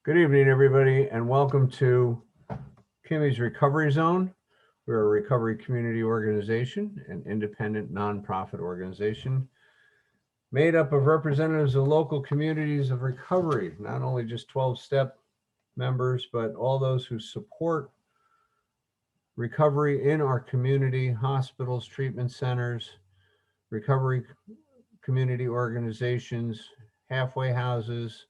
Good evening, everybody, and welcome to Kimmie's Recovery Zone. We're a recovery community organization, an independent nonprofit organization made up of representatives of local communities of recovery, not only just 12-step members, but all those who support recovery in our community, hospitals, treatment centers, recovery community organizations, halfway houses,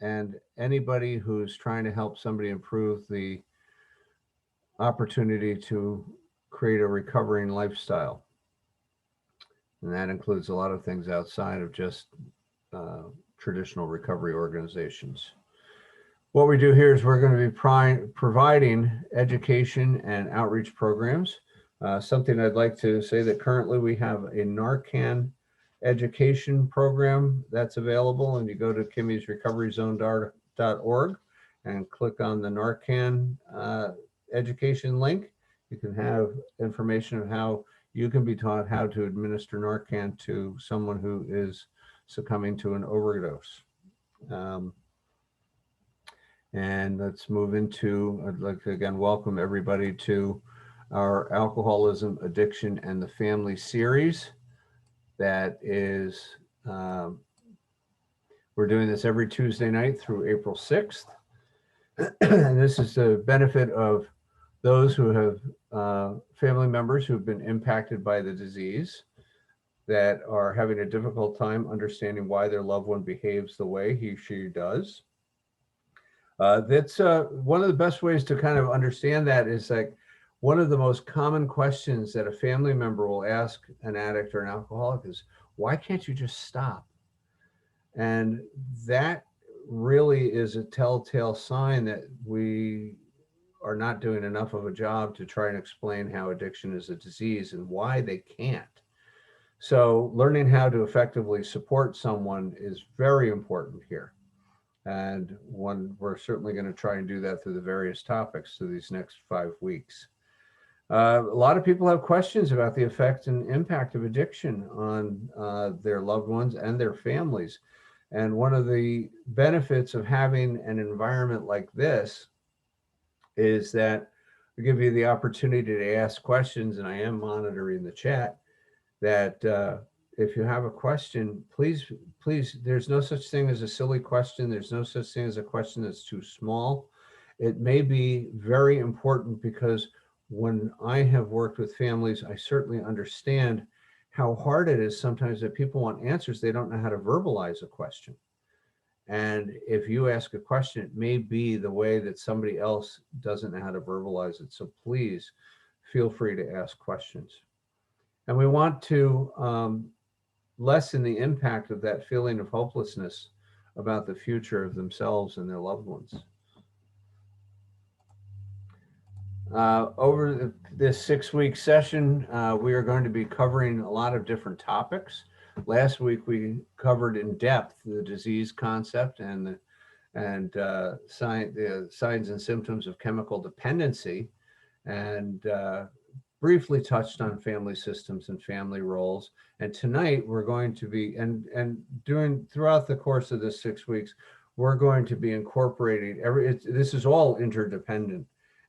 and anybody who's trying to help somebody improve the opportunity to create a recovering lifestyle. And that includes a lot of things outside of just traditional recovery organizations. What we do here is we're going to be providing education and outreach programs. Something I'd like to say that currently we have a Narcan education program that's available, and you go to kimmiesrecoveryzone.org and click on the Narcan education link. You can have information of how you can be taught how to administer Narcan to someone who is succumbing to an overdose. And let's move into, I'd like to again welcome everybody to our Alcoholism, Addiction, and the Family series. That is, we're doing this every Tuesday night through April 6th. And this is the benefit of those who have family members who've been impacted by the disease, that are having a difficult time understanding why their loved one behaves the way he or she does. That's one of the best ways to kind of understand that is like one of the most common questions that a family member will ask an addict or an alcoholic is, why can't you just stop? And that really is a telltale sign that we are not doing enough of a job to try and explain how addiction is a disease and why they can't. So learning how to effectively support someone is very important here. And we're certainly going to try and do that through the various topics through these next 5 weeks. A lot of people have questions about the effect and impact of addiction on their loved ones and their families. And one of the benefits of having an environment like this is that we give you the opportunity to ask questions, and I am monitoring the chat, that if you have a question, please, there's no such thing as a silly question. There's no such thing as a question that's too small. It may be very important because when I have worked with families, I certainly understand how hard it is sometimes that people want answers. They don't know how to verbalize a question. And if you ask a question, it may be the way that somebody else doesn't know how to verbalize it. So please feel free to ask questions. And we want to lessen the impact of that feeling of hopelessness about the future of themselves and their loved ones. Over this 6-week session, we are going to be covering a lot of different topics. Last week, we covered in depth the disease concept and the signs and symptoms of chemical dependency, and briefly touched on family systems and family roles. And tonight we're going to be, and throughout the course of this 6 weeks, we're going to be incorporating this is all interdependent.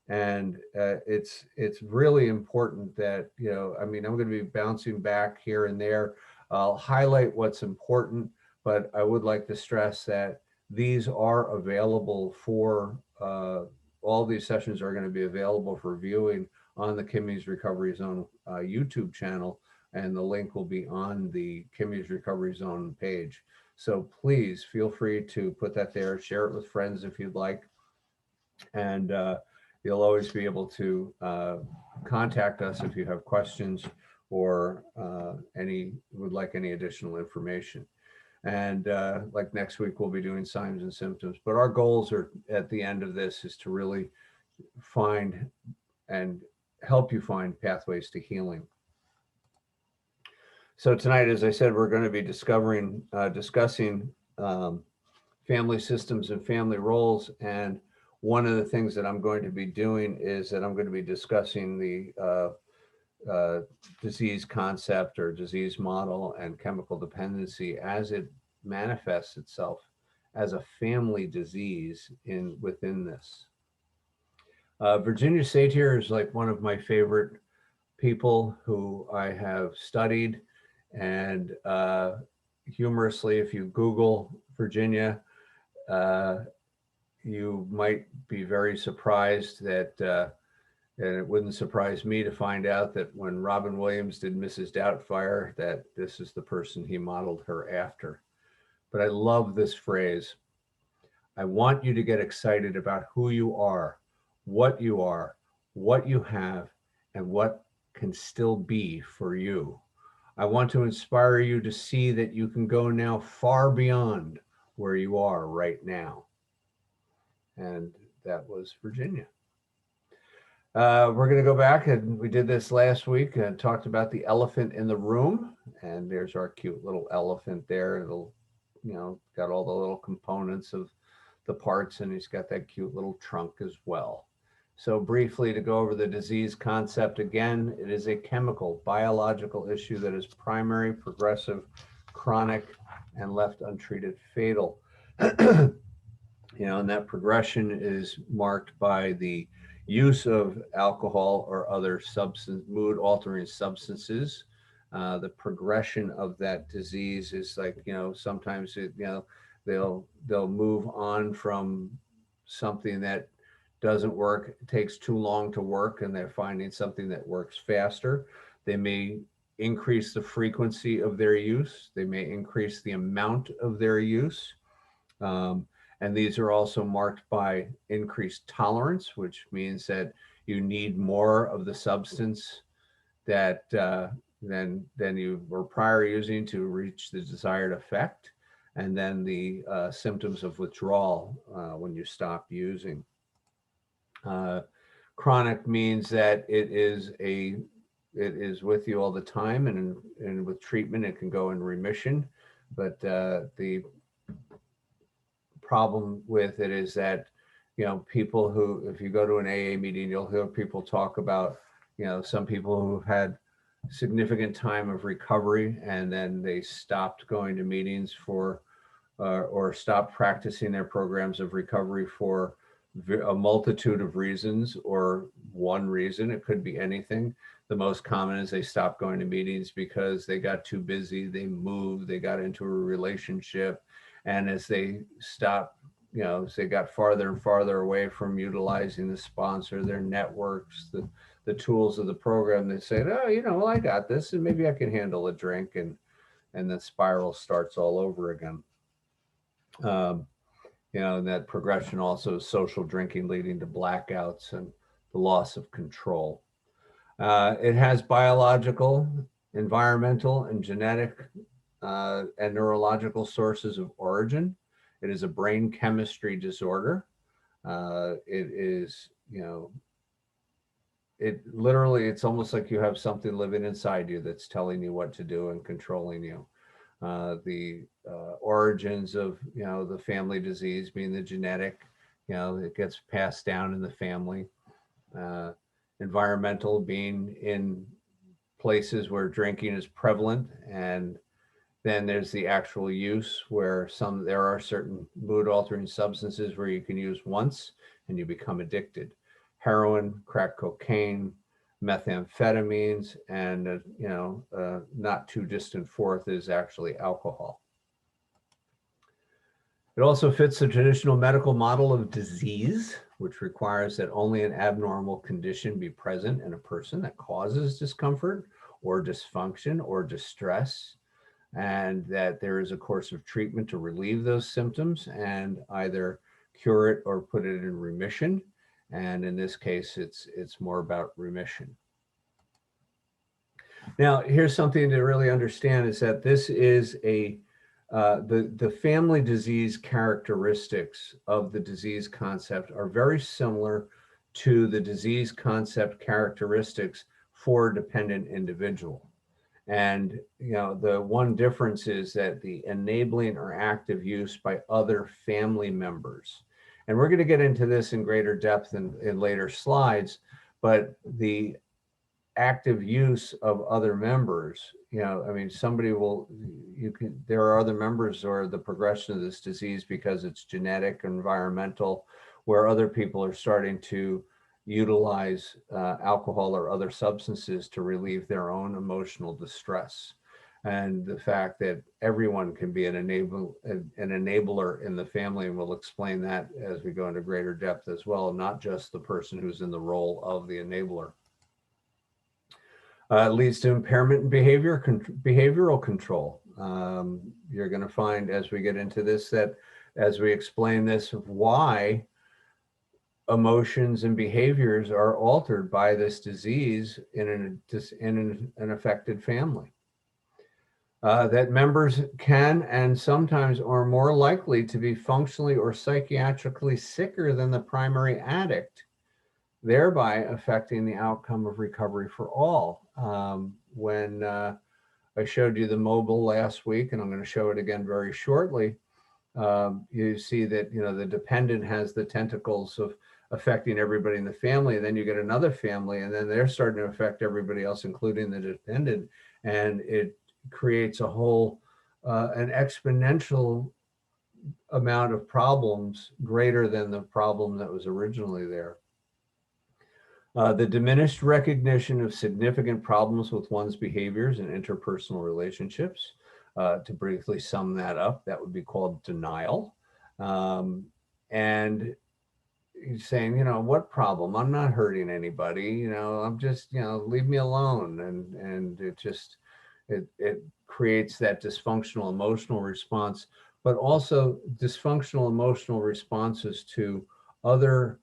And it's really important that, I'm going to be bouncing back here and there. I'll highlight what's important, but I would like to stress that these are available for, all these sessions are going to be available for viewing on the Kimmie's Recovery Zone YouTube channel, and the link will be on the Kimmie's Recovery Zone page. So please feel free to put that there, share it with friends if you'd like, and you'll always be able to contact us if you have questions or would like any additional information. And like next week, we'll be doing signs and symptoms. But our goals are at the end of this is to really find and help you find pathways to healing. So tonight, as I said, we're going to be discussing family systems and family roles. And one of the things that I'm going to be doing is that I'm going to be discussing the disease concept or disease model and chemical dependency as it manifests itself as a family disease within this. Virginia Satir is like one of my favorite people who I have studied, and humorously, if you Google Virginia, you might be very surprised that, and it wouldn't surprise me to find out that when Robin Williams did Mrs. Doubtfire, that this is the person he modeled her after. But I love this phrase. I want you to get excited about who you are, what you have, and what can still be for you. I want to inspire you to see that you can go now far beyond where you are right now. And that was Virginia. We're going to go back, and we did this last week and talked about the elephant in the room. And there's our cute little elephant there. It'll, got all the little components of the parts, and he's got that cute little trunk as well. So briefly, to go over the disease concept again, it is a chemical, biological issue that is primary, progressive, chronic, and left untreated fatal. And that progression is marked by the use of alcohol or other mood-altering substances. The progression of that disease is like, sometimes they'll move on from something that doesn't work, it takes too long to work, and they're finding something that works faster. They may increase the frequency of their use. They may increase the amount of their use. And these are also marked by increased tolerance, which means that you need more of the substance that than you were prior using to reach the desired effect. And then the symptoms of withdrawal when you stop using. Chronic means that it is with you all the time, and with treatment it can go in remission. But the problem with it is that, people who, if you go to an AA meeting, you'll hear people talk about, some people who've had significant time of recovery, and then they stopped going to meetings or stopped practicing their programs of recovery for a multitude of reasons, or one reason. It could be anything. The most common is they stopped going to meetings because they got too busy, they moved, they got into a relationship, and as they stopped, as they got farther and farther away from utilizing the sponsor, their networks, the tools of the program, they said, oh, well, I got this, and maybe I can handle a drink, and the spiral starts all over again. And that progression also is social drinking, leading to blackouts and the loss of control. It has biological, environmental, and genetic and neurological sources of origin. It is a brain chemistry disorder. It is, it's almost like you have something living inside you that's telling you what to do and controlling you. The origins of, the family disease being the genetic, it gets passed down in the family. Environmental being in places where drinking is prevalent, and then there's the actual use where there are certain mood altering substances where you can use once and you become addicted. Heroin, crack cocaine, methamphetamines, and not too distant fourth is actually alcohol. It also fits the traditional medical model of disease, which requires that only an abnormal condition be present in a person that causes discomfort or dysfunction or distress, and that there is a course of treatment to relieve those symptoms and either cure it or put it in remission. And in this case, it's more about remission. Now, here's something to really understand, is that this is the family disease characteristics of the disease concept are very similar to the disease concept characteristics for a dependent individual. And, the one difference is that the enabling or active use by other family members. And we're going to get into this in greater depth in later slides, but the active use of other members. I mean, there are other members or the progression of this disease because it's genetic, environmental, where other people are starting to utilize alcohol or other substances to relieve their own emotional distress. And the fact that everyone can be an enabler in the family, and we'll explain that as we go into greater depth as well, not just the person who's in the role of the enabler. It leads to impairment in behavioral control. You're going to find as we get into this that as we explain this, why emotions and behaviors are altered by this disease in an affected family. That members can and sometimes are more likely to be functionally or psychiatrically sicker than the primary addict, thereby affecting the outcome of recovery for all. When I showed you the mobile last week, and I'm going to show it again very shortly, you see that the dependent has the tentacles of affecting everybody in the family, and then you get another family, and then they're starting to affect everybody else, including the dependent, and it creates a whole an exponential amount of problems greater than the problem that was originally there. The diminished recognition of significant problems with one's behaviors and interpersonal relationships. To briefly sum that up, that would be called denial. And he's saying, what problem? I'm not hurting anybody. I'm just, leave me alone. And it just, it creates that dysfunctional emotional response, but also dysfunctional emotional responses to other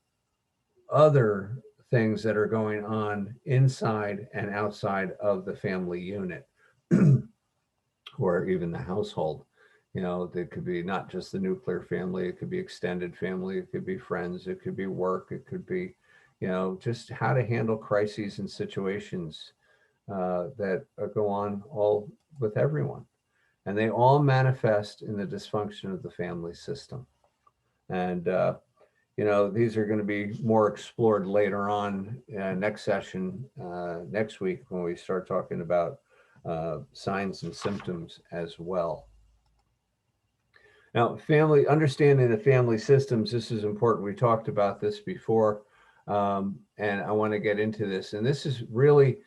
things that are going on inside and outside of the family unit or even the household. There could be not just the nuclear family, it could be extended family, it could be friends, it could be work, it could be, just how to handle crises and situations that go on all with everyone. And they all manifest in the dysfunction of the family system. And these are going to be more explored later on next session, next week, when we start talking about signs and symptoms as well. Now, understanding the family systems, this is important. We talked about this before, and I want to get into this. And this is really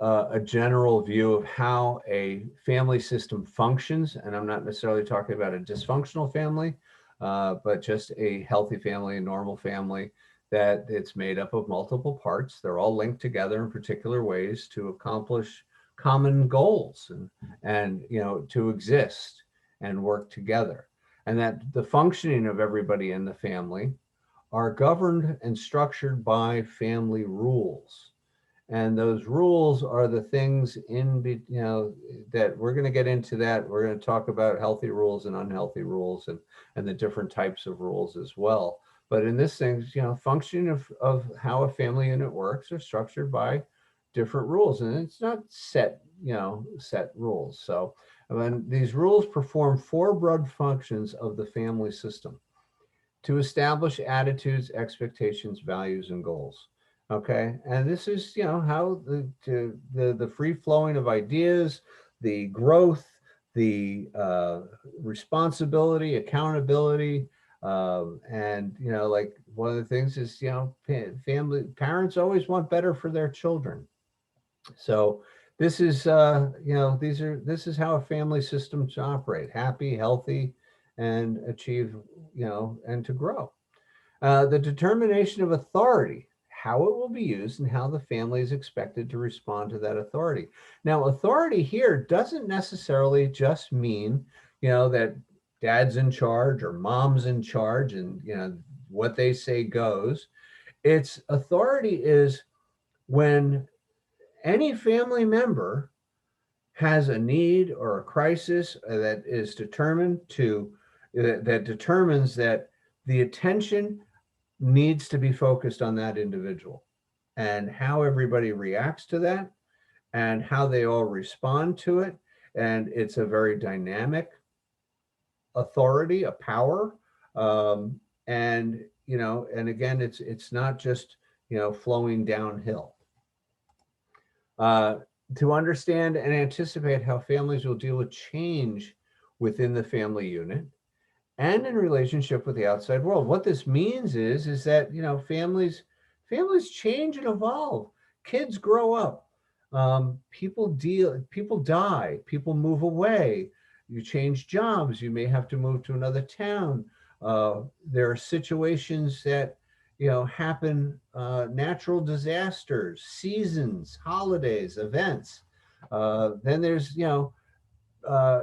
a general view of how a family system functions. And I'm not necessarily talking about a dysfunctional family, but just a healthy family, a normal family, that it's made up of multiple parts. They're all linked together in particular ways to accomplish common goals and to exist and work together. And that the functioning of everybody in the family are governed and structured by family rules. And those rules are the things that we're going to get into that. We're going to talk about healthy rules and unhealthy rules and the different types of rules as well. But in this thing, functioning of how a family unit works are structured by different rules. And it's not set rules. So when these rules perform 4 broad functions of the family system: to establish attitudes, expectations, values, and goals. Okay, and this is how the free flowing of ideas, the growth, the responsibility, accountability, and like one of the things is parents always want better for their children. So this is this is how a family system should operate: happy, healthy, and achieve and to grow. The determination of authority, how it will be used, and how the family is expected to respond to that authority. Now, authority here doesn't necessarily just mean, that dad's in charge or mom's in charge and, what they say goes. Its authority is when any family member has a need or a crisis that is that determines that the attention needs to be focused on that individual, and how everybody reacts to that and how they all respond to it. And it's a very dynamic authority, a power. And again, it's not just, flowing downhill. To understand and anticipate how families will deal with change within the family unit and in relationship with the outside world. What this means is that, you know, families change and evolve. Kids grow up. People die, people move away. You change jobs, you may have to move to another town. There are situations that, you know, happen, natural disasters, seasons, holidays, events. Then there's, you know, uh,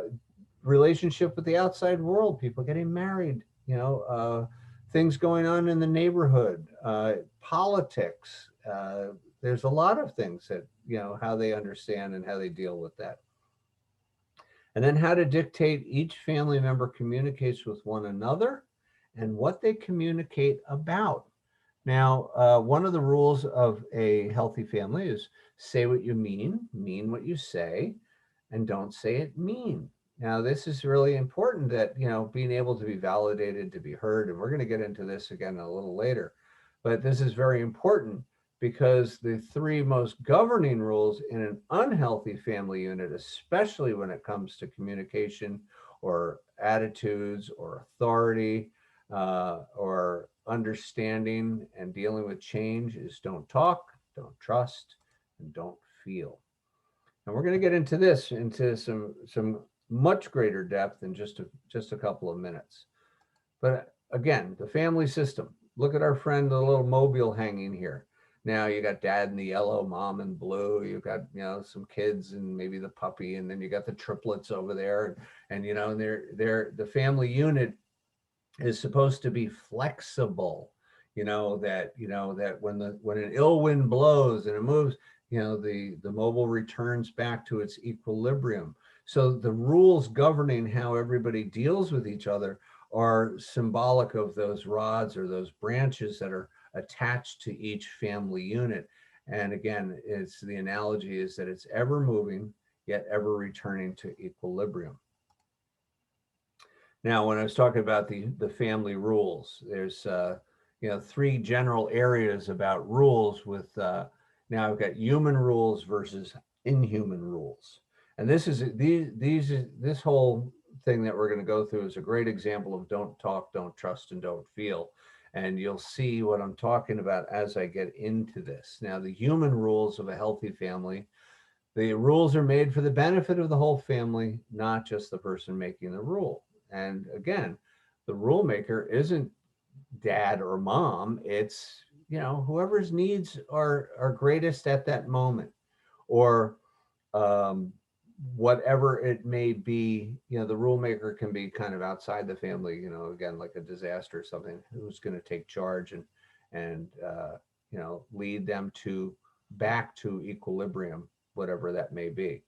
relationship with the outside world, people getting married, you know, things going on in the neighborhood, politics. There's a lot of things that, you know, how they understand and how they deal with that. And then how to dictate each family member communicates with one another and what they communicate about. Now, one of the rules of a healthy family is say what you mean what you say, and don't say it mean. Now, this is really important, that, you know, being able to be validated, to be heard, and we're going to get into this again a little later, but this is very important because the three most governing rules in an unhealthy family unit, especially when it comes to communication or attitudes or authority, or understanding and dealing with change, is don't talk, don't trust, and don't feel. And we're going to get into this, into some much greater depth in just a couple of minutes. But again, the family system. Look at our friend, the little mobile hanging here. Now you got dad in the yellow, mom in blue. You got, you know, some kids and maybe the puppy, and then you got the triplets over there, and you know, they're the family unit is supposed to be flexible. You know that when an ill wind blows and it moves, you know, the mobile returns back to its equilibrium. So the rules governing how everybody deals with each other are symbolic of those rods or those branches that are attached to each family unit. And again, it's the analogy is that it's ever moving yet ever returning to equilibrium. Now, when I was talking about the family rules, there's you know, three general areas about rules. With now I've got human rules versus inhuman rules, and this whole thing that we're going to go through is a great example of don't talk, don't trust, and don't feel. And you'll see what I'm talking about as I get into this. Now, the human rules of a healthy family. The rules are made for the benefit of the whole family, not just the person making the rule. And again, the rule maker isn't dad or mom. It's, you know, whoever's needs are greatest at that moment, or um, whatever it may be. You know, the rule maker can be kind of outside the family. You know, again, like a disaster or something. Who's going to take charge and you know, lead them to back to equilibrium, whatever that may be.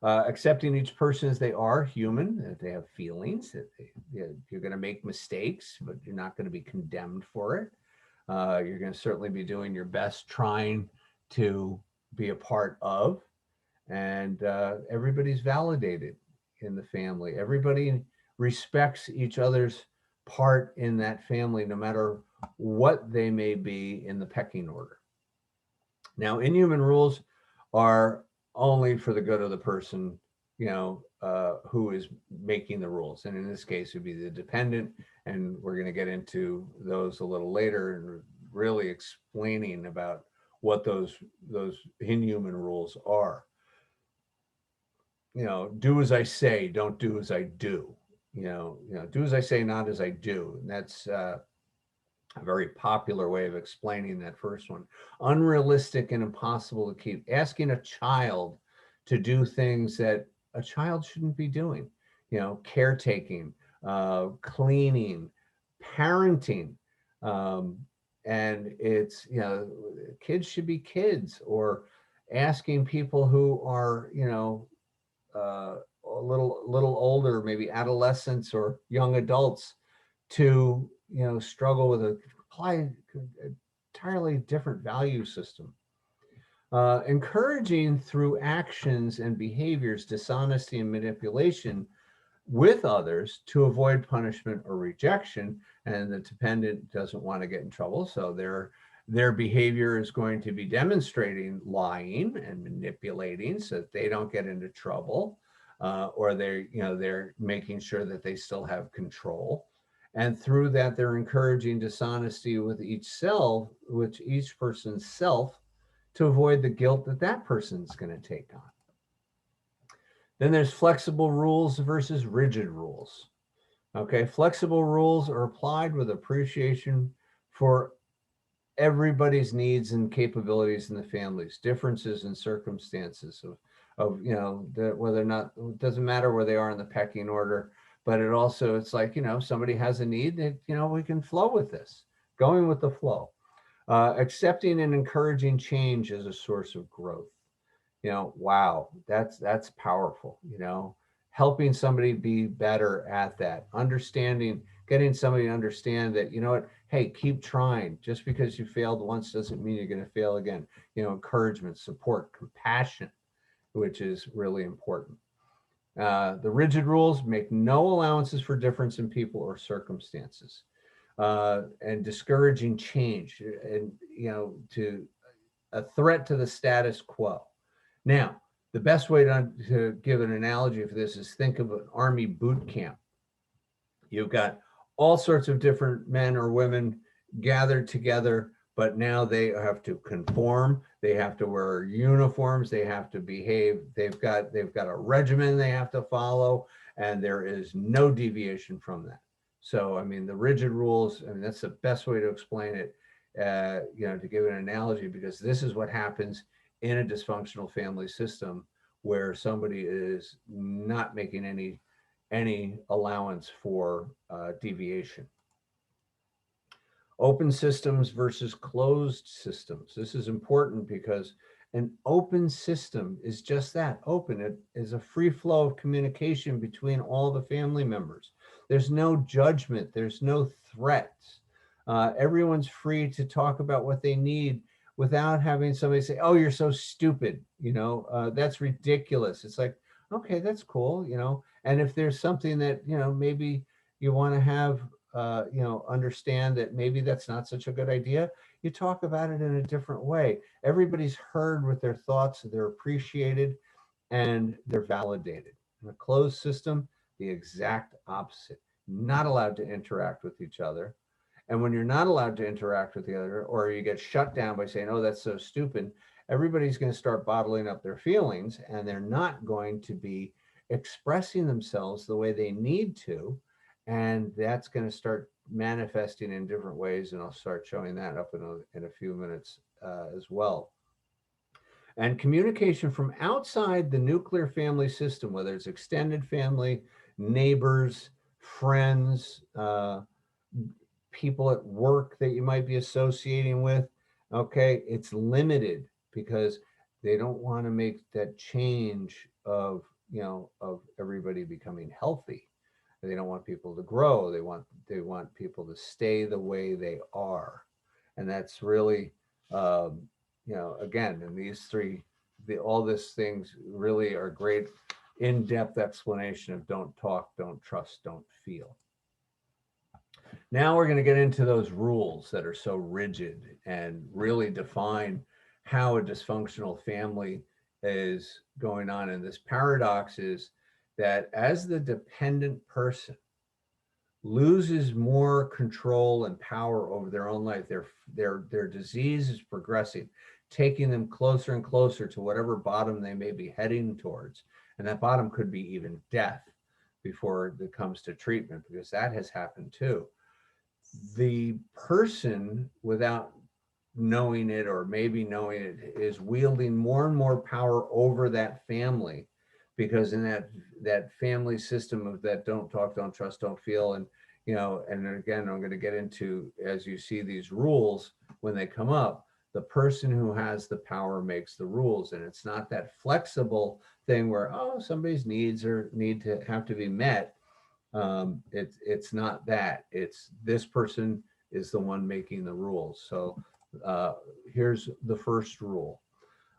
Accepting each person as they are, human, that they have feelings, that you're going to make mistakes, but you're not going to be condemned for it. You're going to certainly be doing your best, trying to be a part of, and everybody's validated in the family. Everybody respects each other's part in that family, no matter what they may be in the pecking order. Now, inhuman rules are only for the good of the person, you know, who is making the rules. And in this case, it would be the dependent. And we're going to get into those a little later and really explaining about what those inhuman rules are. You know, do as I say, don't do as I do. Do as I say, not as I do. And that's a very popular way of explaining that first one. Unrealistic and impossible to keep. Asking a child to do things that a child shouldn't be doing. You know, caretaking, cleaning, parenting. And it's, you know, kids should be kids, or asking people who are, you know, a little older, maybe adolescents or young adults, to, you know, struggle with apply entirely different value system. Encouraging through actions and behaviors, dishonesty and manipulation with others to avoid punishment or rejection. And the dependent doesn't want to get in trouble, so they're Their behavior is going to be demonstrating lying and manipulating so that they don't get into trouble, or they're making sure that they still have control. And through that, they're encouraging dishonesty with each person's self, to avoid the guilt that that person's going to take on. Then there's flexible rules versus rigid rules. Okay, flexible rules are applied with appreciation for everybody's needs and capabilities in the families, differences in circumstances of whether or not, it doesn't matter where they are in the pecking order, but it's like, somebody has a need that, we can flow with this, going with the flow. Accepting and encouraging change as a source of growth. Wow, that's powerful. Helping somebody be better at that, understanding, getting somebody to understand that, hey, keep trying. Just because you failed once doesn't mean you're going to fail again. Encouragement, support, compassion, which is really important. The rigid rules make no allowances for difference in people or circumstances, and discouraging change, and to a threat to the status quo. Now, the best way to give an analogy for this is think of an army boot camp. You've got all sorts of different men or women gathered together, but now they have to conform. They have to wear uniforms. They have to behave. They've got a regimen they have to follow, and there is no deviation from that. So, I mean, the rigid rules, that's the best way to explain it, to give an analogy, because this is what happens in a dysfunctional family system where somebody is not making any allowance for deviation. Open systems versus closed systems. This is important because an open system is just that, open. It is a free flow of communication between all the family members. There's no judgment, there's no threats. Everyone's free to talk about what they need without having somebody say, oh, you're so stupid, that's ridiculous. It's like, okay, that's cool, and if there's something that, maybe you want to have, understand that maybe that's not such a good idea, you talk about it in a different way. Everybody's heard with their thoughts, they're appreciated, and they're validated. In a closed system, the exact opposite. Not allowed to interact with each other. And when you're not allowed to interact with the other, or you get shut down by saying, oh, that's so stupid, everybody's going to start bottling up their feelings, and they're not going to be expressing themselves the way they need to. And that's going to start manifesting in different ways. And I'll start showing that up in a few minutes as well. And communication from outside the nuclear family system, whether it's extended family, neighbors, friends, people at work that you might be associating with, okay, it's limited because they don't want to make that change of everybody becoming healthy. They don't want people to grow. They want people to stay the way they are. And that's really, again, and these three, all these things really are great in-depth explanation of don't talk, don't trust, don't feel. Now we're going to get into those rules that are so rigid and really define how a dysfunctional family is going on. And this paradox is that as the dependent person loses more control and power over their own life, their disease is progressing, taking them closer and closer to whatever bottom they may be heading towards. And that bottom could be even death before it comes to treatment, because that has happened too. The person, without knowing it or maybe knowing it, is wielding more and more power over that family, because in that family system of that don't talk, don't trust, don't feel, and and again, I'm going to get into, as you see these rules when they come up, the person who has the power makes the rules. And it's not that flexible thing where, oh, somebody's needs have to be met. It's not that. It's this person is the one making the rules. So here's the first rule,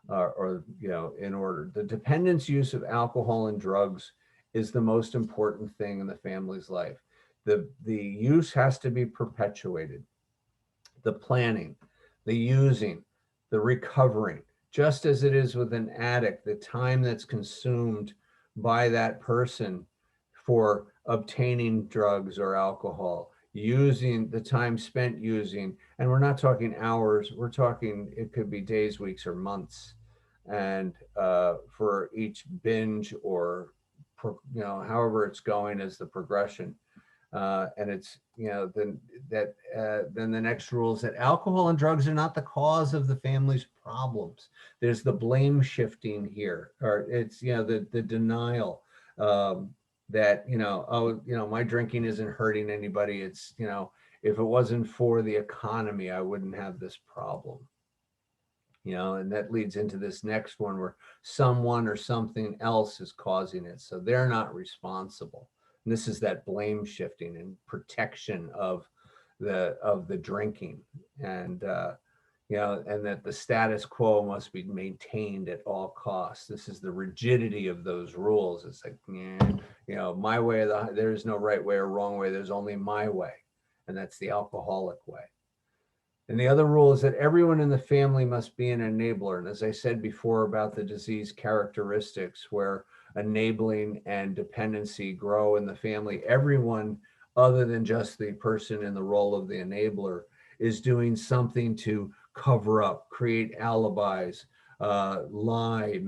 in order. The dependent's use of alcohol and drugs is the most important thing in the family's life. The use has to be perpetuated. The planning, the using, the recovering, just as it is with an addict, the time that's consumed by that person for obtaining drugs or alcohol, using the time spent using, and we're not talking hours, we're talking, it could be days, weeks, or months. And for each binge or, however it's going as the progression. And it's, then the next rule is that alcohol and drugs are not the cause of the family's problems. There's the blame shifting here, or it's, the denial, that, oh, my drinking isn't hurting anybody. It's, if it wasn't for the economy, I wouldn't have this problem. And that leads into this next one where someone or something else is causing it. So they're not responsible. And this is that blame shifting and protection of the drinking. And, and that the status quo must be maintained at all costs. This is the rigidity of those rules. It's like, my way, there is no right way or wrong way. There's only my way. And that's the alcoholic way. And the other rule is that everyone in the family must be an enabler. And as I said before about the disease characteristics, where enabling and dependency grow in the family, everyone other than just the person in the role of the enabler is doing something to cover up, create alibis, lie,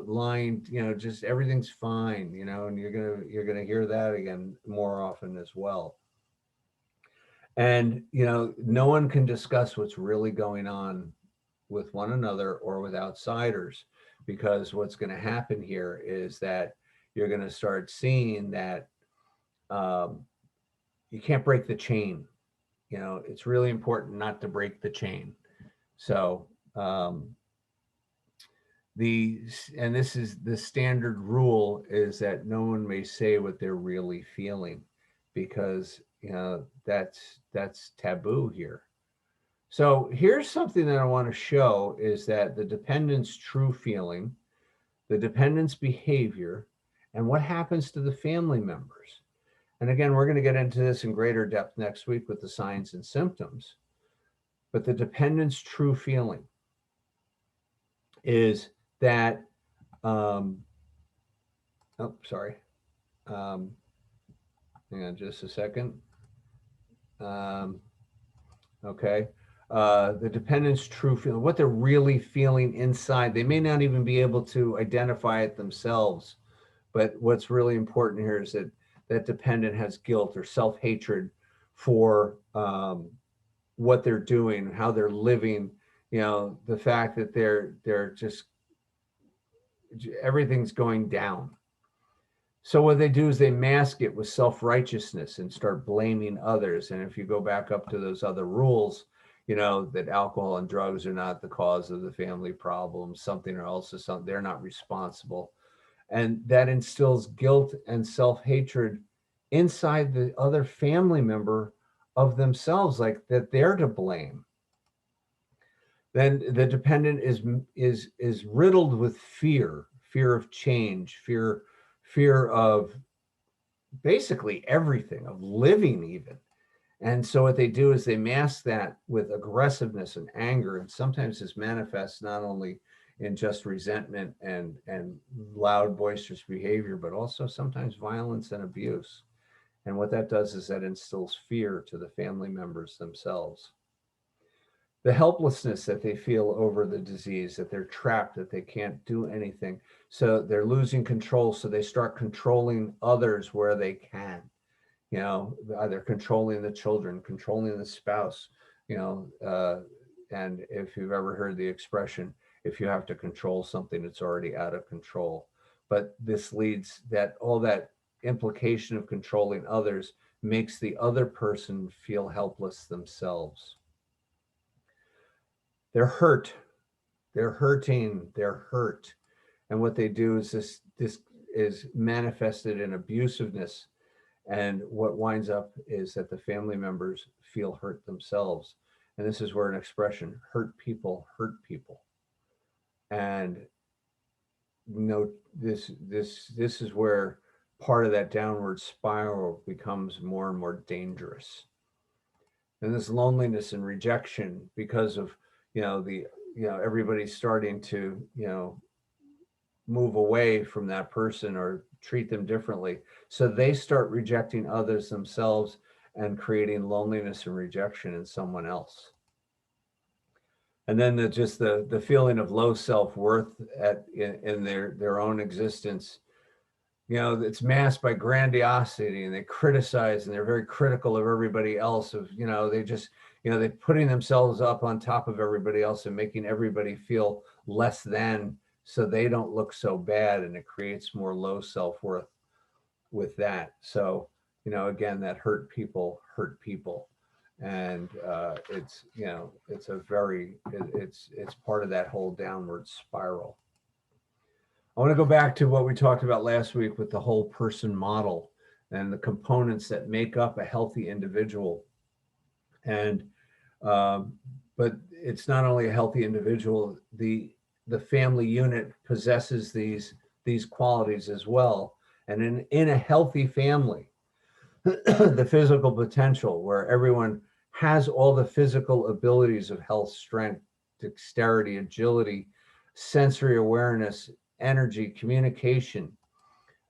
lying, just everything's fine, and you're gonna hear that again more often as well. And, no one can discuss what's really going on with one another or with outsiders, because what's going to happen here is that you're going to start seeing that you can't break the chain. It's really important not to break the chain. So, and this is the standard rule, is that no one may say what they're really feeling, because that's taboo here. So here's something that I want to show, is that the dependent's true feeling, the dependent's behavior, and what happens to the family members. And again, we're going to get into this in greater depth next week with the signs and symptoms. But the dependent's true feeling is that, hang on just a second. Okay. The dependent's true feeling, what they're really feeling inside. They may not even be able to identify it themselves, but what's really important here is that that dependent has guilt or self-hatred for what they're doing, how they're living, the fact that they're just, everything's going down. So what they do is they mask it with self-righteousness and start blaming others. And if you go back up to those other rules, that alcohol and drugs are not the cause of the family problems, something else is something, they're not responsible. And that instills guilt and self-hatred inside the other family member of themselves, like that they're to blame. Then the dependent is riddled with fear of change, fear of basically everything, of living even. And so what they do is they mask that with aggressiveness and anger. And sometimes this manifests not only in just resentment and loud, boisterous behavior, but also sometimes violence and abuse. And what that does is that instills fear to the family members themselves. The helplessness that they feel over the disease, that they're trapped, that they can't do anything. So they're losing control. So they start controlling others where they can, either controlling the children, controlling the spouse, and if you've ever heard the expression, if you have to control something, it's already out of control. But this leads, that all that implication of controlling others makes the other person feel helpless themselves. They're hurt. They're hurting. They're hurt. And what they do is this is manifested in abusiveness. And what winds up is that the family members feel hurt themselves. And this is where an expression, hurt people hurt people. And this is where part of that downward spiral becomes more and more dangerous. And this loneliness and rejection because of, everybody's starting to, move away from that person or treat them differently. So they start rejecting others themselves and creating loneliness and rejection in someone else. And then the feeling of low self-worth in their own existence, it's masked by grandiosity, and they criticize, and they're very critical of everybody else. They just, they're putting themselves up on top of everybody else and making everybody feel less than, so they don't look so bad, and it creates more low self-worth with that. So, again, that hurt people. And it's part of that whole downward spiral. I want to go back to what we talked about last week with the whole person model and the components that make up a healthy individual. And but it's not only a healthy individual, the family unit possesses these qualities as well. And in a healthy family, the physical potential, where everyone has all the physical abilities of health, strength, dexterity, agility, sensory awareness, energy, communication,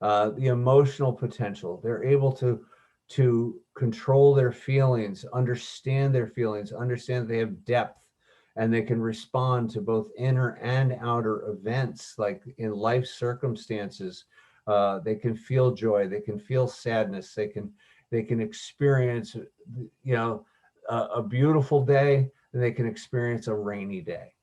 the emotional potential. They're able to control their feelings, understand that they have depth, and they can respond to both inner and outer events, like in life circumstances. They can feel joy, they can feel sadness, they can experience, a beautiful day, and they can experience a rainy day.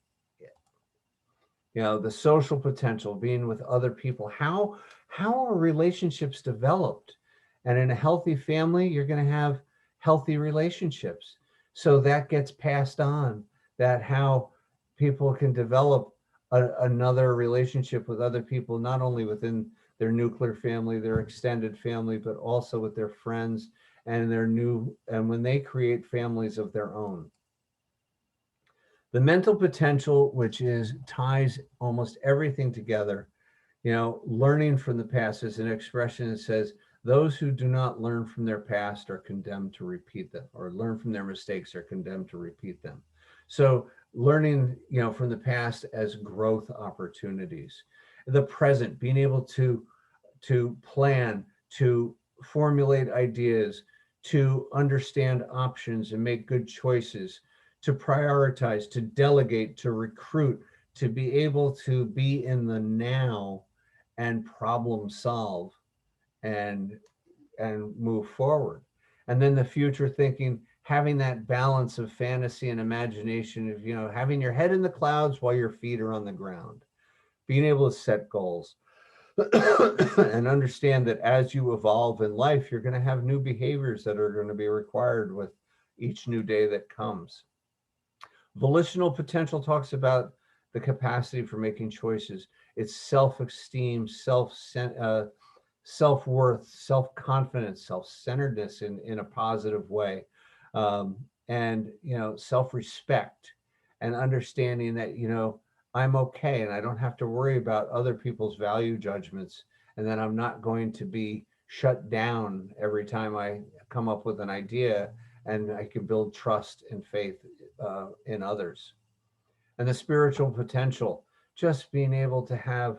The social potential, being with other people. How are relationships developed? And in a healthy family, you're going to have healthy relationships. So that gets passed on, that how people can develop another relationship with other people, not only within their nuclear family, their extended family, but also with their friends and and when they create families of their own. The mental potential, which ties almost everything together, learning from the past, is an expression that says, those who do not learn from their past are condemned to repeat them, or learn from their mistakes are condemned to repeat them. So learning, from the past as growth opportunities. The present, being able to plan, to formulate ideas, to understand options and make good choices, to prioritize, to delegate, to recruit, to be able to be in the now and problem solve and move forward. And then the future thinking, having that balance of fantasy and imagination of, having your head in the clouds while your feet are on the ground, being able to set goals and understand that as you evolve in life, you're going to have new behaviors that are going to be required with each new day that comes. Volitional potential talks about the capacity for making choices. It's self-esteem, self-worth, self-confidence, self-centeredness in a positive way, and self-respect, and understanding that I'm okay and I don't have to worry about other people's value judgments, and that I'm not going to be shut down every time I come up with an idea, and I can build trust and faith in others. And the spiritual potential, just being able to have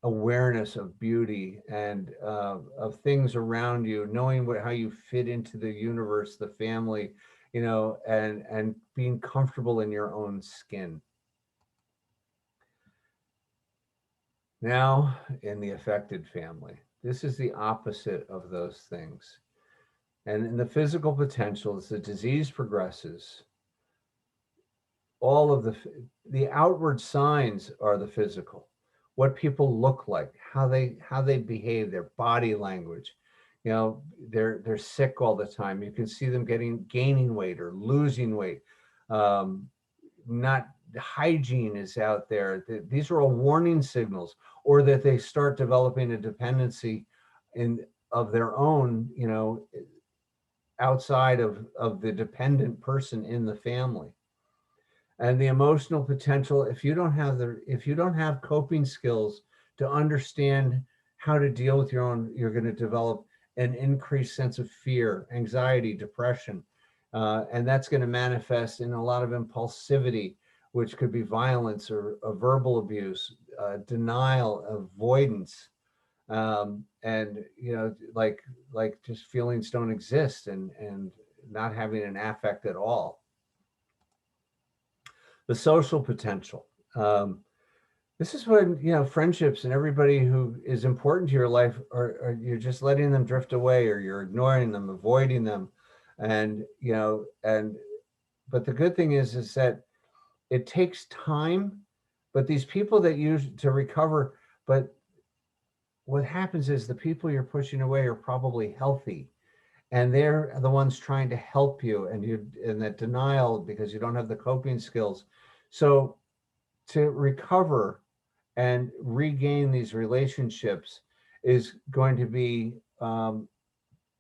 awareness of beauty and of things around you, knowing how you fit into the universe, the family, and being comfortable in your own skin. Now, in the affected family, this is the opposite of those things. And in the physical potential, as the disease progresses, all of the outward signs are the physical, what people look like, how they behave, their body language. They're sick all the time. You can see them gaining weight or losing weight. Not hygiene is out there. These are all warning signals, or that they start developing a dependency of their own, outside of the dependent person in the family. And the emotional potential, if you don't have coping skills to understand how to deal with your own, you're going to develop an increased sense of fear, anxiety, depression. And that's going to manifest in a lot of impulsivity, which could be violence or verbal abuse, denial, avoidance, and like just feelings don't exist, and not having an affect at all. The social potential. This is when, friendships and everybody who is important to your life, or you're just letting them drift away, or you're ignoring them, avoiding them. And, but the good thing is that it takes time, but these people that use to recover, but what happens is the people you're pushing away are probably healthy, and they're the ones trying to help you, and you in that denial because you don't have the coping skills. So to recover and regain these relationships is going to be,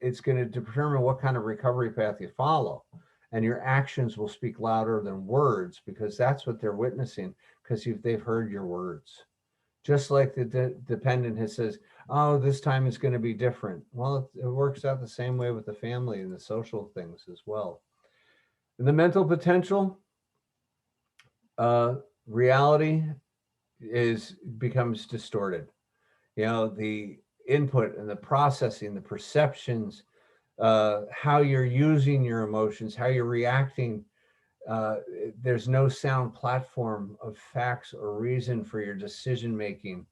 it's going to determine what kind of recovery path you follow. And your actions will speak louder than words, because that's what they're witnessing, because they've heard your words. Just like the dependent has says, oh, this time it's going to be different. Well, it works out the same way with the family and the social things as well. And the mental potential, reality becomes distorted. The input and the processing, the perceptions, how you're using your emotions, how you're reacting. There's no sound platform of facts or reason for your decision making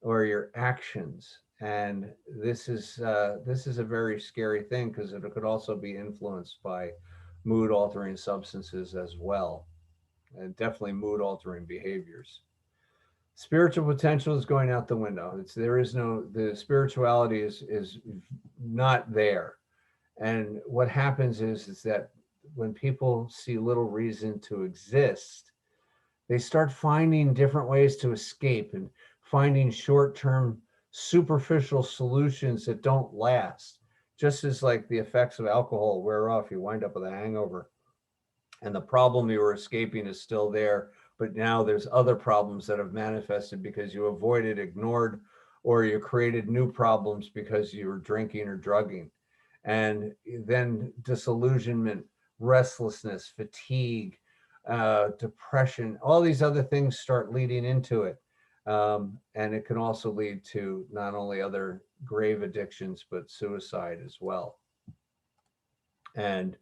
or your actions. And this is a very scary thing, because it could also be influenced by mood altering substances as well, and definitely mood altering behaviors. Spiritual potential is going out the window. The spirituality is not there. And what happens is that when people see little reason to exist, they start finding different ways to escape and finding short-term superficial solutions that don't last. Just as like the effects of alcohol wear off, you wind up with a hangover, and the problem you were escaping is still there, but now there's other problems that have manifested because you avoided, ignored, or you created new problems because you were drinking or drugging. And then disillusionment, restlessness, fatigue, depression, all these other things start leading into it. And it can also lead to not only other grave addictions, but suicide as well. And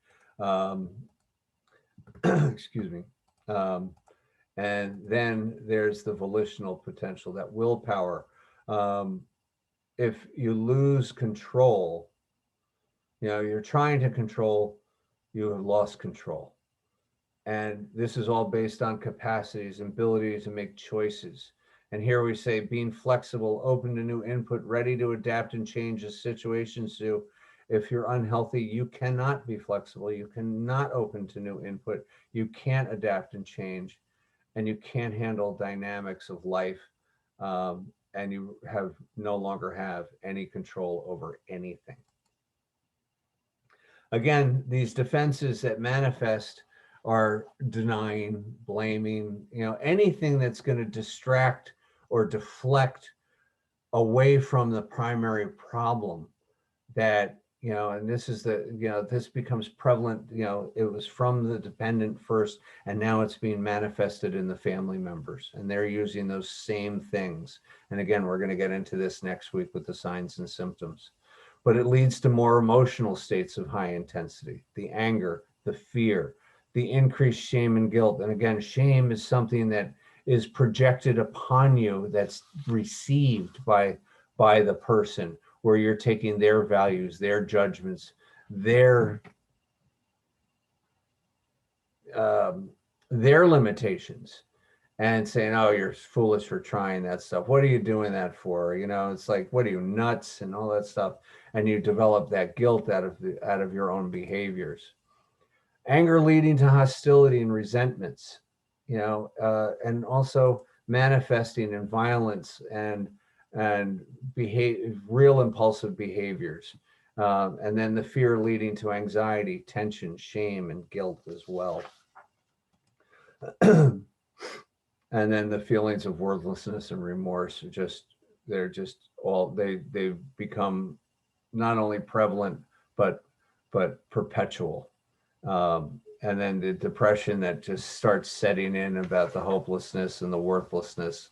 excuse me. And then there's the volitional potential, that willpower. If you lose control, you're trying to control, you have lost control. And this is all based on capacities and ability to make choices. And here we say being flexible, open to new input, ready to adapt and change as situations do. If you're unhealthy, you cannot be flexible. You cannot open to new input. You can't adapt and change, and you can't handle dynamics of life. And you no longer have any control over anything. Again, these defenses that manifest are denying, blaming, anything that's going to distract or deflect away from the primary problem. That, and this is this becomes prevalent, it was from the dependent first, and now it's being manifested in the family members, and they're using those same things. And again, we're going to get into this next week with the signs and symptoms. But it leads to more emotional states of high intensity, the anger, the fear, the increased shame and guilt. And again, shame is something that is projected upon you, that's received by the person, where you're taking their values, their judgments, their limitations, and saying, oh, you're foolish for trying that stuff. What are you doing that for? It's like, what are you, nuts, and all that stuff. And you develop that guilt out of your own behaviors. Anger leading to hostility and resentments, and also manifesting in violence and real impulsive behaviors. And then the fear leading to anxiety, tension, shame, and guilt as well. And then the feelings of worthlessness and remorse they've become not only prevalent, but perpetual. And then the depression that just starts setting in about the hopelessness and the worthlessness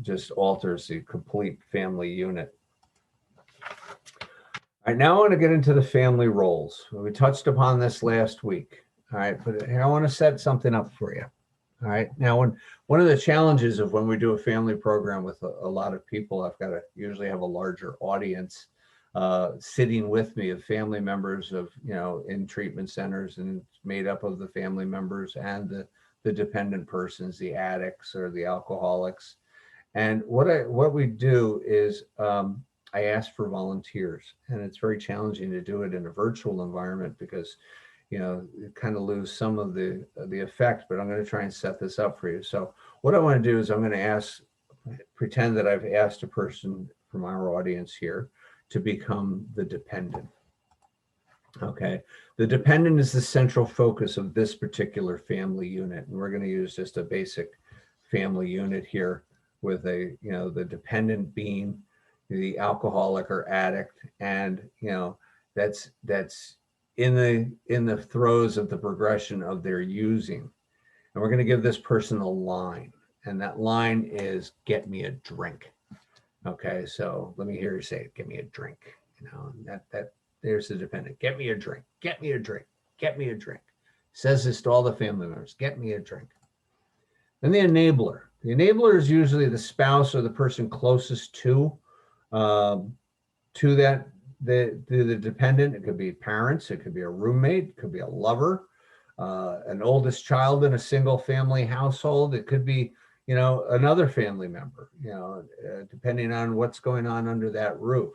just alters the complete family unit. All right, now I want to get into the family roles. We touched upon this last week. All right, but I want to set something up for you. All right, now one of the challenges of when we do a family program with a lot of people, I've got to usually have a larger audience sitting with me of family members of, in treatment centers, and it's made up of the family members and the dependent persons, the addicts or the alcoholics. And what we do is I ask for volunteers, and it's very challenging to do it in a virtual environment because, you kind of lose some of the effect, but I'm going to try and set this up for you. So what I want to do is I'm going to pretend that I've asked a person from our audience here to become the dependent. Okay. The dependent is the central focus of this particular family unit. And we're going to use just a basic family unit here with the dependent being the alcoholic or addict. And, that's in the throes of the progression of their using. And we're going to give this person a line. And that line is, get me a drink. Okay. So let me hear you say it. Get me a drink. There's the dependent. Get me a drink. Get me a drink. Get me a drink. Says this to all the family members. Get me a drink. Then the enabler. The enabler is usually the spouse or the person closest to that the dependent. It could be parents. It could be a roommate. It could be a lover. An oldest child in a single family household. It could be another family member. Depending on what's going on under that roof.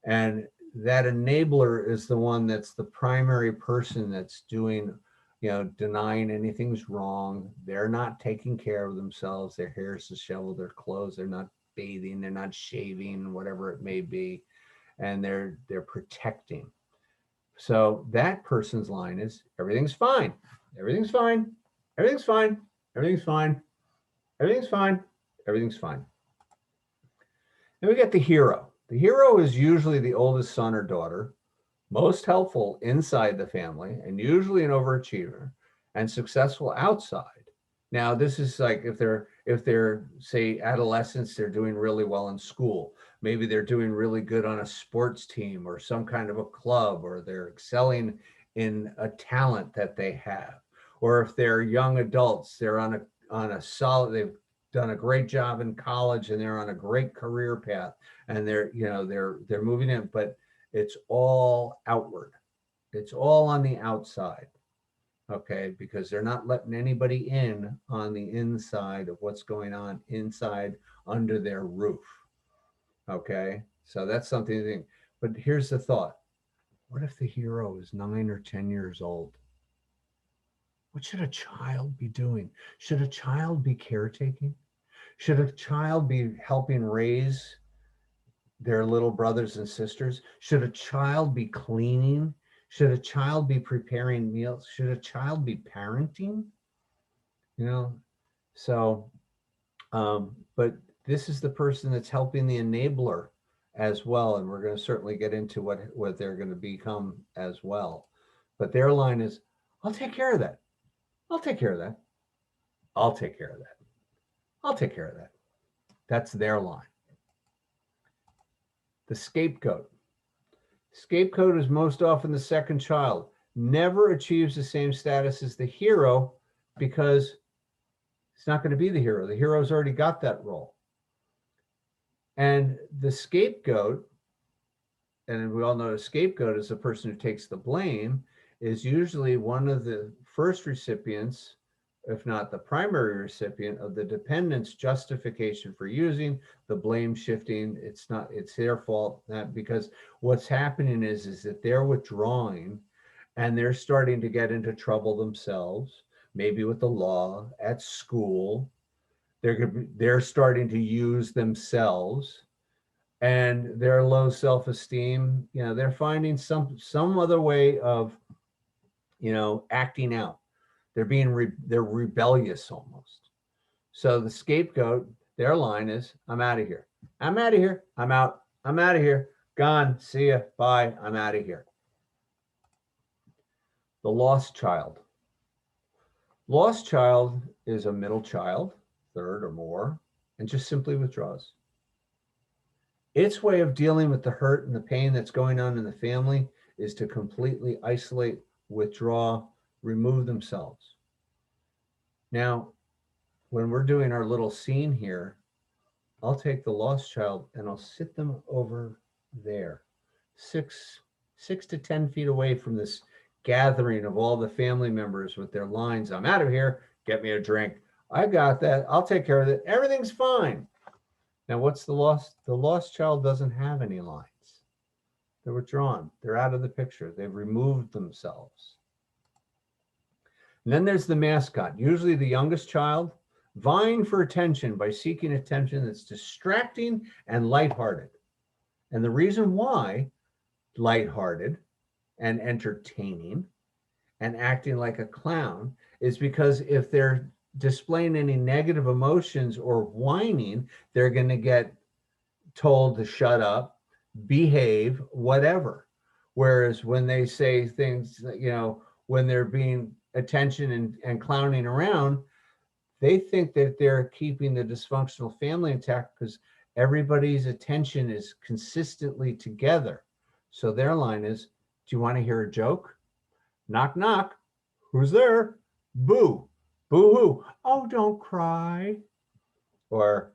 And that enabler is the one that's the primary person that's doing, denying anything's wrong. They're not taking care of themselves. Their hair is disheveled, their clothes, they're not bathing, they're not shaving, whatever it may be. And they're protecting. So that person's line is, everything's fine. Everything's fine. Everything's fine. Everything's fine. Everything's fine. Everything's fine. Then we get the hero. The hero is usually the oldest son or daughter, most helpful inside the family, and usually an overachiever, and successful outside. Now, this is like if they're say adolescents, they're doing really well in school. Maybe they're doing really good on a sports team or some kind of a club, or they're excelling in a talent that they have. Or if they're young adults, they're on a solid, they've done a great job in college and they're on a great career path, and they're moving in, but it's all outward. It's all on the outside. Okay, because they're not letting anybody in on the inside of what's going on inside under their roof. Okay, so that's something to think. But here's the thought. What if the hero is 9 or 10 years old? What should a child be doing? Should a child be caretaking? Should a child be helping raise their little brothers and sisters? Should a child be cleaning? Should a child be preparing meals? Should a child be parenting? So, but this is the person that's helping the enabler as well. And we're going to certainly get into what they're going to become as well. But their line is, I'll take care of that. I'll take care of that. I'll take care of that. I'll take care of that. That's their line. The scapegoat. Scapegoat is most often the second child, never achieves the same status as the hero because it's not going to be the hero. The hero's already got that role. And the scapegoat, and we all know the scapegoat is the person who takes the blame, is usually one of the first recipients, if not the primary recipient, of the dependent's justification for using, the blame shifting. It's their fault, because what's happening is that they're withdrawing and they're starting to get into trouble themselves, maybe with the law, at school. They're starting to use themselves, and their low self-esteem, they're finding some other way of, acting out. They're rebellious almost. So the scapegoat, their line is, I'm out of here. I'm out of here. I'm out. I'm out of here. Gone. See ya. Bye. I'm out of here. The lost child. Lost child is a middle child, third or more, and just simply withdraws. Its way of dealing with the hurt and the pain that's going on in the family is to completely isolate, withdraw, remove themselves. Now, when we're doing our little scene here, I'll take the lost child and I'll sit them over there, six to 10 feet away from this gathering of all the family members with their lines. I'm out of here. Get me a drink. I got that. I'll take care of it. Everything's fine. Now, what's the lost? The lost child doesn't have any lines. They're withdrawn. They're out of the picture. They've removed themselves. And then there's the mascot, usually the youngest child, vying for attention by seeking attention that's distracting and lighthearted. And the reason why lighthearted and entertaining and acting like a clown is because if they're displaying any negative emotions or whining, they're going to get told to shut up, behave, whatever. Whereas when they say things, when they're being attention and clowning around, they think that they're keeping the dysfunctional family intact because everybody's attention is consistently together. So their line is, do you want to hear a joke? Knock, knock. Who's there? Boo. Boo-hoo. Oh, don't cry. Or,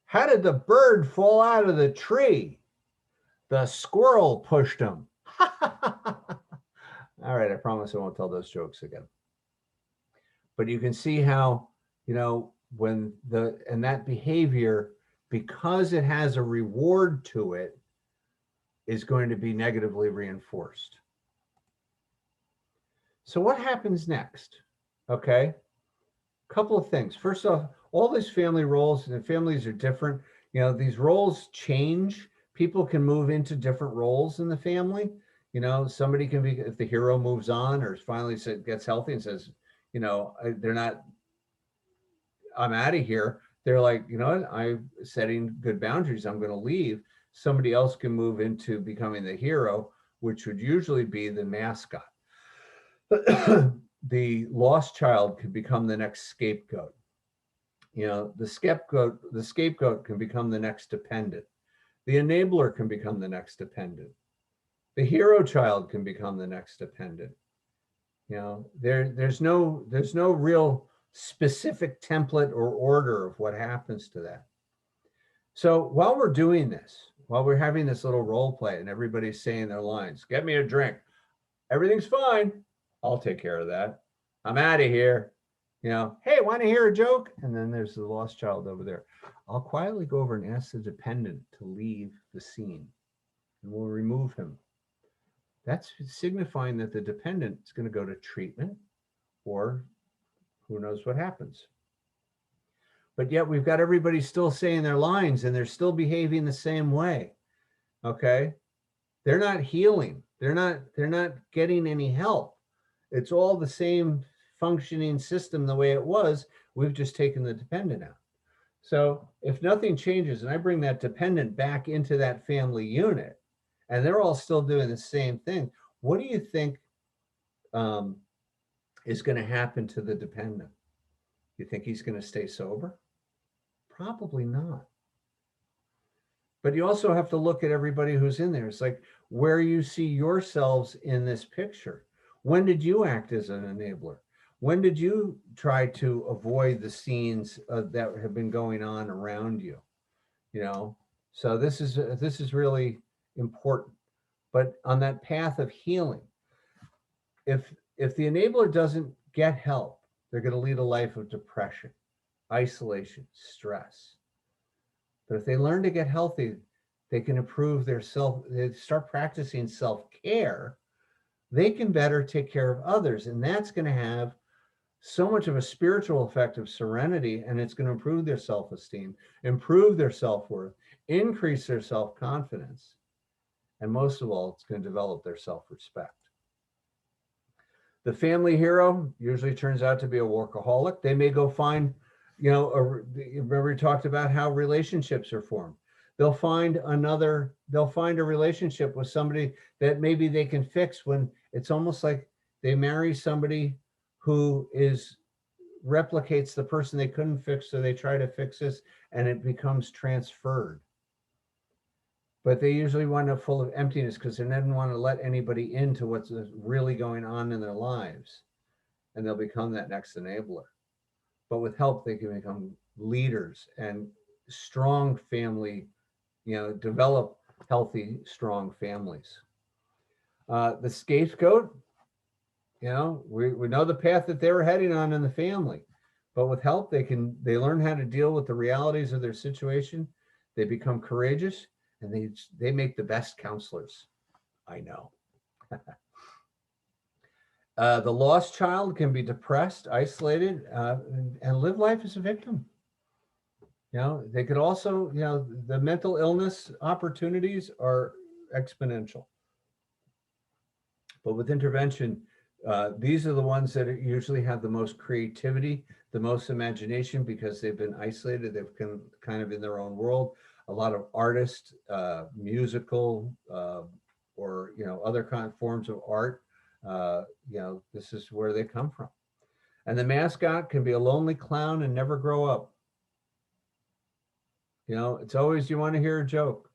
how did the bird fall out of the tree? The squirrel pushed him. All right, I promise I won't tell those jokes again. But you can see how, when that behavior, because it has a reward to it, is going to be negatively reinforced. So what happens next? Okay, couple of things. First off, all these family roles, and families are different. These roles change. People can move into different roles in the family. Somebody can be, if the hero moves on or finally gets healthy and says, they're not, I'm out of here. They're like, I'm setting good boundaries. I'm going to leave. Somebody else can move into becoming the hero, which would usually be the mascot. The lost child could become the next scapegoat. The scapegoat can become the next dependent. The enabler can become the next dependent. The hero child can become the next dependent. There's no real specific template or order of what happens to that. So while we're doing this, while we're having this little role play and everybody's saying their lines, get me a drink. Everything's fine. I'll take care of that. I'm out of here. Hey, want to hear a joke? And then there's the lost child over there. I'll quietly go over and ask the dependent to leave the scene, and we'll remove him. That's signifying that the dependent is going to go to treatment, or who knows what happens. But yet we've got everybody still saying their lines and they're still behaving the same way. Okay? They're not healing. They're not getting any help. It's all the same functioning system the way it was. We've just taken the dependent out. So if nothing changes and I bring that dependent back into that family unit and they're all still doing the same thing, what do you think is going to happen to the dependent? You think he's going to stay sober? Probably not. But you also have to look at everybody who's in there. It's like where you see yourselves in this picture. When did you act as an enabler? When did you try to avoid the scenes that have been going on around you? So this is really important. But on that path of healing, if the enabler doesn't get help, they're going to lead a life of depression, isolation, stress. But if they learn to get healthy, they can improve they start practicing self-care, they can better take care of others. And that's going to have so much of a spiritual effect of serenity, and it's going to improve their self-esteem, improve their self-worth, increase their self-confidence. And most of all, it's going to develop their self-respect. The family hero usually turns out to be a workaholic. They may go find, remember we talked about how relationships are formed. They'll find a relationship with somebody that maybe they can fix when it's almost like they marry somebody who replicates the person they couldn't fix, so they try to fix this, and it becomes transferred. But they usually wind up full of emptiness because they didn't want to let anybody into what's really going on in their lives, and they'll become that next enabler. But with help, they can become leaders and strong family, develop healthy, strong families. The scapegoat, we know the path that they were heading on in the family, but with help, they learn how to deal with the realities of their situation. They become courageous, and they make the best counselors. I know. The lost child can be depressed, isolated, and live life as a victim. They could also, the mental illness opportunities are exponential. But with intervention, these are the ones that usually have the most creativity, the most imagination, because they've been isolated. They've been kind of in their own world. A lot of artists, musical, or other kind of forms of art. This is where they come from. And the mascot can be a lonely clown and never grow up. It's always, you want to hear a joke,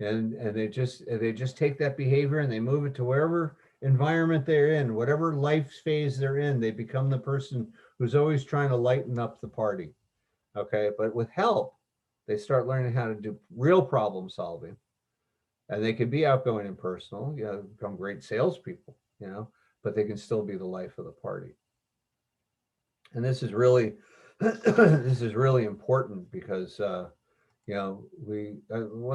and they just take that behavior and they move it to wherever environment they're in, whatever life phase they're in. They become the person who's always trying to lighten up the party. Okay, but with help, they start learning how to do real problem solving, and they can be outgoing and personal. Become great salespeople. But they can still be the life of the party. And this is really important because one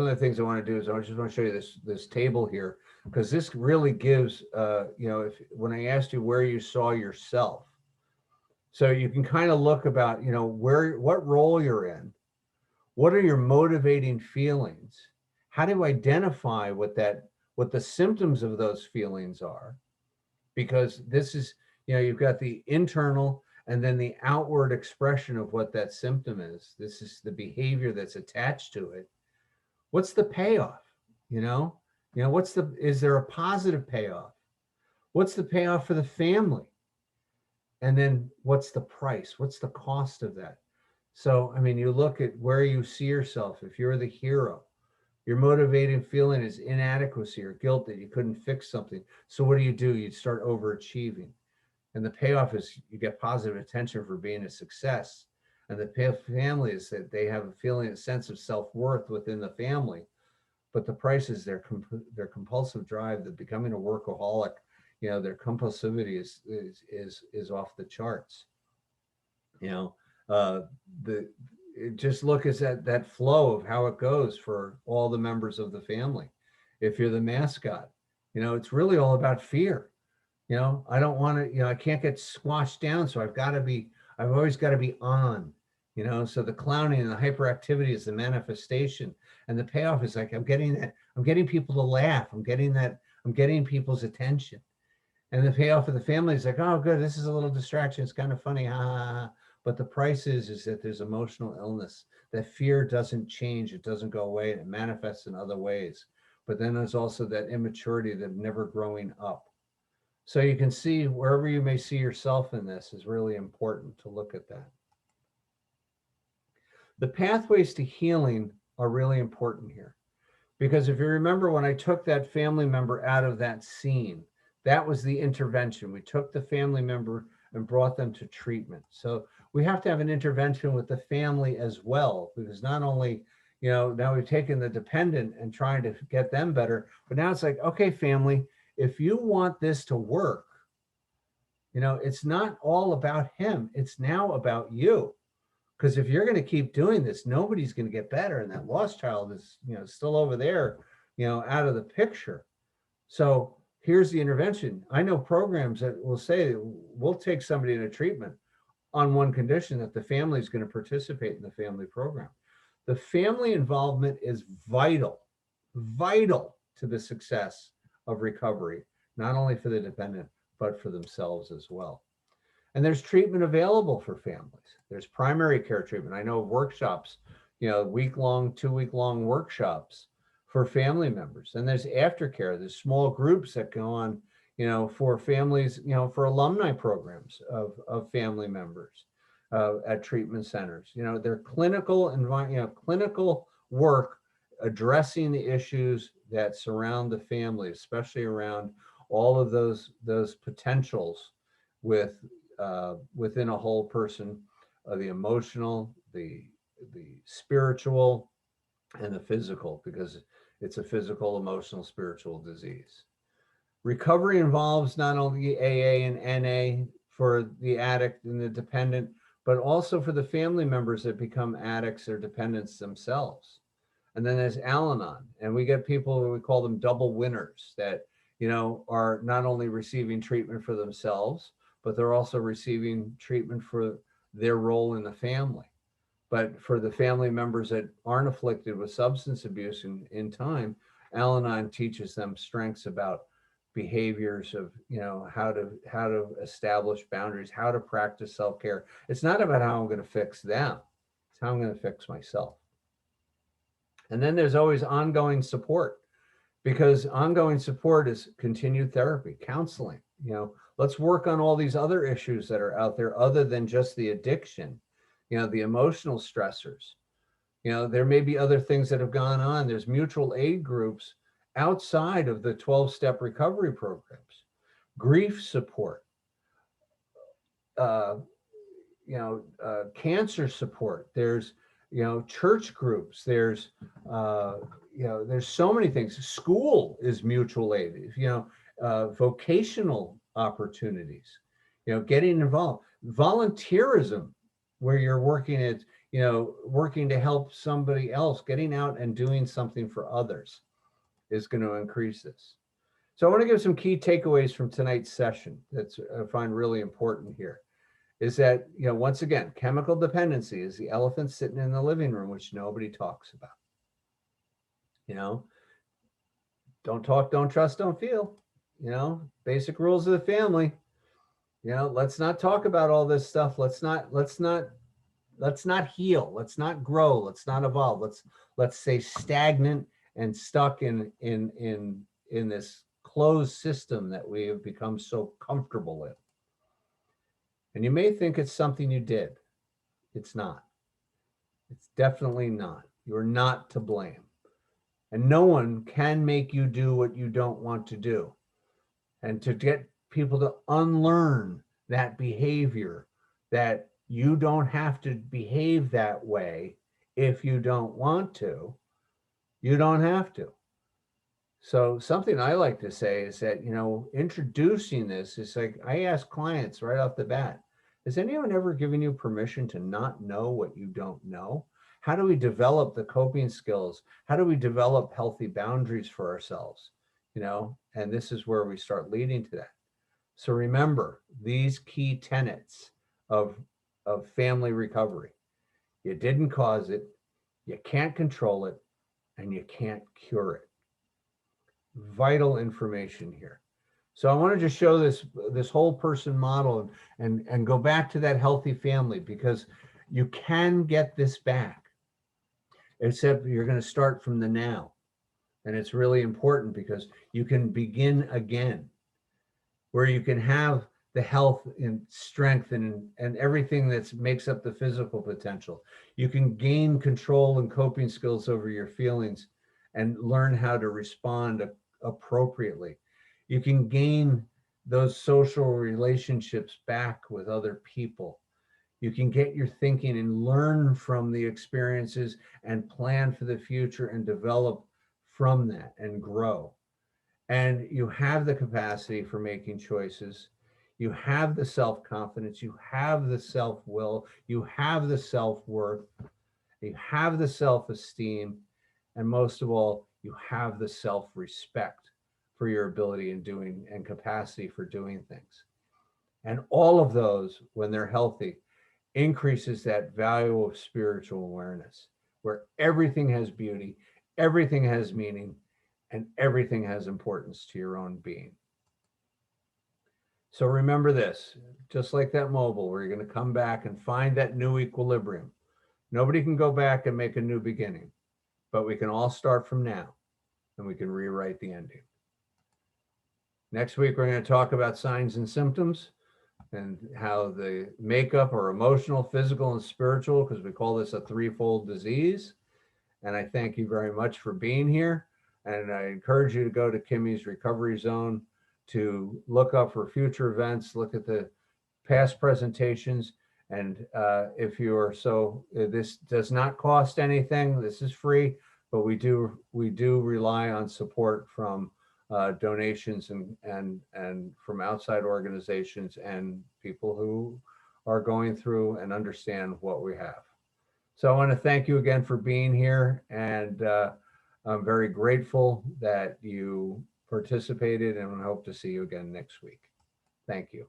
of the things I want to do is I just want to show you this table here, because this really gives when I asked you where you saw yourself, so you can kind of look about what role you're in, what are your motivating feelings, how to identify what the symptoms of those feelings are, because this is you've got the internal and then the outward expression of what that symptom is. This is the behavior that's attached to it. What's the payoff? Is there a positive payoff? What's the payoff for the family? And then what's the price? What's the cost of that? So, you look at where you see yourself. If you're the hero, your motivating feeling is inadequacy or guilt that you couldn't fix something. So what do? You start overachieving. And the payoff is you get positive attention for being a success. And the family is that they have a sense of self-worth within the family. But the price is their compulsive drive, that becoming a workaholic, their compulsivity is off the charts. Just look at that flow of how it goes for all the members of the family. If you're the mascot, it's really all about fear. I don't want to, I can't get squashed down. So I've always got to be on, so the clowning and the hyperactivity is the manifestation, and the payoff is like, I'm getting people to laugh. I'm getting people's attention. And the payoff of the family is like, oh, good, this is a little distraction. It's kind of funny. But the price is that there's emotional illness, that fear doesn't change. It doesn't go away. And it manifests in other ways. But then there's also that immaturity, that never growing up. So you can see wherever you may see yourself in this is really important to look at that. The pathways to healing are really important here, because if you remember, when I took that family member out of that scene, that was the intervention. We took the family member and brought them to treatment. So we have to have an intervention with the family as well, because not only, now we've taken the dependent and trying to get them better, but now it's like, okay, family, if you want this to work, it's not all about him. It's now about you. Because if you're going to keep doing this, nobody's going to get better. And that lost child is, still over there, out of the picture. So here's the intervention. I know programs that will say, we'll take somebody into treatment on one condition, that the family is going to participate in the family program. The family involvement is vital to the success of recovery, not only for the dependent, but for themselves as well. And there's treatment available for families. There's primary care treatment. I know of workshops, week-long, 2-week-long workshops for family members. And there's aftercare. There's small groups that go on, for families, for alumni programs of family members at treatment centers. Their clinical clinical work addressing the issues that surround the family, especially around all of those potentials within a whole person, the emotional, the spiritual, and the physical, because it's a physical, emotional, spiritual disease. Recovery involves not only AA and NA for the addict and the dependent, but also for the family members that become addicts or dependents themselves. And then there's Al-Anon, and we get people, we call them double winners, that are not only receiving treatment for themselves, but they're also receiving treatment for their role in the family. But for the family members that aren't afflicted with substance abuse in time, Al-Anon teaches them strengths about behaviors of how to establish boundaries, how to practice self-care. It's not about how I'm going to fix them, it's how I'm going to fix myself. And then there's always ongoing support, because ongoing support is continued therapy, counseling. Let's work on all these other issues that are out there other than just the addiction, the emotional stressors. There may be other things that have gone on. There's mutual aid groups outside of the 12-step recovery programs, grief support, cancer support. There's, church groups. There's, there's so many things. School is mutual aid, vocational opportunities, getting involved, volunteerism, where you're working at, working to help somebody else, getting out and doing something for others is going to increase this. So I want to give some key takeaways from tonight's session that's I find really important here. Is that, once again, chemical dependency is the elephant sitting in the living room, which nobody talks about. Don't talk, don't trust, don't feel. Basic rules of the family. Let's not talk about all this stuff. Let's not heal. Let's not grow. Let's not evolve. Let's stay stagnant and stuck in this closed system that we have become so comfortable in. And you may think it's something you did. It's not. It's definitely not. You're not to blame. And no one can make you do what you don't want to do. And to get people to unlearn that behavior, that you don't have to behave that way if you don't want to, you don't have to. So something I like to say is that, introducing this is like, I ask clients right off the bat, has anyone ever given you permission to not know what you don't know? How do we develop the coping skills? How do we develop healthy boundaries for ourselves? And this is where we start leading to that. So remember these key tenets of family recovery. You didn't cause it, you can't control it, and you can't cure it. Vital information here. So I want to just show this whole person model and go back to that healthy family, because you can get this back, except you're going to start from the now. And it's really important because you can begin again, where you can have the health and strength and everything that makes up the physical potential. You can gain control and coping skills over your feelings and learn how to respond appropriately. You can gain those social relationships back with other people. You can get your thinking and learn from the experiences and plan for the future and develop from that and grow. And you have the capacity for making choices. You have the self-confidence, you have the self-will, you have the self-worth, you have the self-esteem, and most of all, you have the self-respect for your ability in doing and capacity for doing things. And all of those, when they're healthy, increases that value of spiritual awareness, where everything has beauty, everything has meaning, and everything has importance to your own being. So remember this, just like that mobile, where you're going to come back and find that new equilibrium. Nobody can go back and make a new beginning, but we can all start from now, and we can rewrite the ending. Next week, we're going to talk about signs and symptoms and how the makeup are emotional, physical, and spiritual, because we call this a threefold disease. And I thank you very much for being here. And I encourage you to go to Kimmie's Recovery Zone to look up for future events, look at the past presentations. And if you are this does not cost anything. This is free, but we do rely on support from donations and from outside organizations and people who are going through and understand what we have. So I want to thank you again for being here, and I'm very grateful that you participated, and I hope to see you again next week. Thank you.